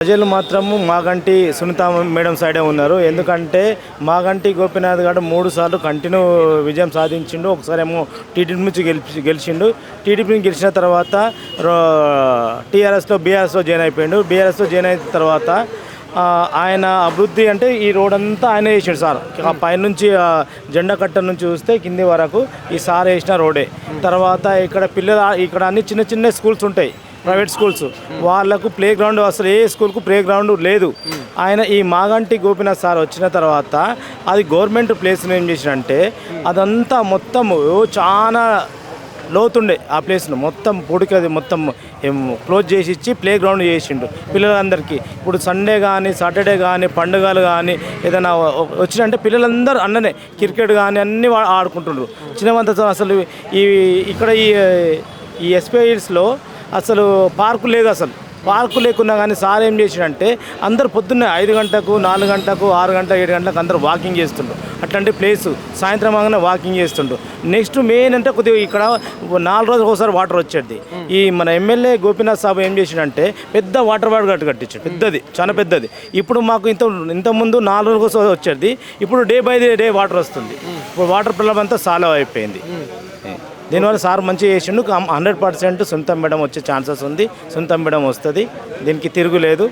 ప్రజలు మాత్రము మాగంటి సునీత మేడం సైడే ఉన్నారు. ఎందుకంటే మాగంటి గోపీనాథ్ గారు 3 సార్లు కంటిన్యూ విజయం సాధించిండు. ఒకసారి ఏమో టీడీపీ నుంచి గెలిచిండు. టీడీపీ నుంచి గెలిచిన తర్వాత బీఆర్ఎస్లో జాయిన్ అయిపోయిండు. బీఆర్ఎస్లో జాయిన్ అయిన తర్వాత ఆయన అభివృద్ధి అంటే ఈ రోడ్ అంతా ఆయన వేసాడు సార్. ఆ పైనుంచి జెండా కట్ట నుంచి చూస్తే కింది వరకు ఈ సార్ వేసిన రోడే. తర్వాత ఇక్కడ అన్ని చిన్న చిన్న స్కూల్స్ ఉంటాయి, ప్రైవేట్ స్కూల్స్. వాళ్ళకు ప్లే గ్రౌండ్, అసలు ఏ స్కూల్కు ప్లే గ్రౌండ్ లేదు. ఆయన ఈ మాగంటి గోపీనాథ్ సార్ వచ్చిన తర్వాత అది గవర్నమెంట్ ప్లేస్ని ఏం చేసినంటే అదంతా మొత్తం చాలా లోతుండే ఆ ప్లేస్ను మొత్తం పొడికి అది మొత్తం క్లోజ్ చేసి ఇచ్చి ప్లే గ్రౌండ్ చేసిండు పిల్లలందరికీ. ఇప్పుడు సండే కానీ సాటర్డే కానీ పండుగలు కానీ ఏదైనా వచ్చినంటే పిల్లలందరూ అన్ననే క్రికెట్ కానీ అన్నీ ఆడుకుంటుండ్రు. చిన్నవంత అసలు ఇక్కడ ఈ ఎస్పీ హిల్స్లో అసలు పార్కు లేదు. అసలు పార్కు లేకున్నా కానీ సార్ ఏం చేసిండంటే అందరు పొద్దున్నే 5 గంటలకు 4 గంటలకు 6 గంటలకు 7 గంటలకు అందరూ వాకింగ్ చేస్తుండ్రు. అట్లాంటి ప్లేసు సాయంత్రం ఆగానే వాకింగ్ చేస్తుండ్రు. నెక్స్ట్ మెయిన్ అంటే కొద్దిగా ఇక్కడ 4 రోజులకు ఒకసారి వాటర్ వచ్చేది. ఈ మన ఎమ్మెల్యే గోపీనాథ్ సాబ్ ఏం చేసిండంటే పెద్ద వాటర్ బాటిల్ కట్టించాడు, పెద్దది, చాలా పెద్దది. ఇప్పుడు మాకు ఇంతకుముందు 4 రోజులకు ఒకసారి వచ్చేది, ఇప్పుడు డే బై డే వాటర్ వస్తుంది. ఇప్పుడు వాటర్ ప్రాబ్లం అంతా సాల్వ్ అయిపోయింది. దీనివల్ల సార్ మంచిగా చేసిండు. 100% సునీత మేడం వచ్చే ఛాన్సెస్ ఉంది. సునీత మేడం వస్తుంది, దీనికి తిరుగులేదు.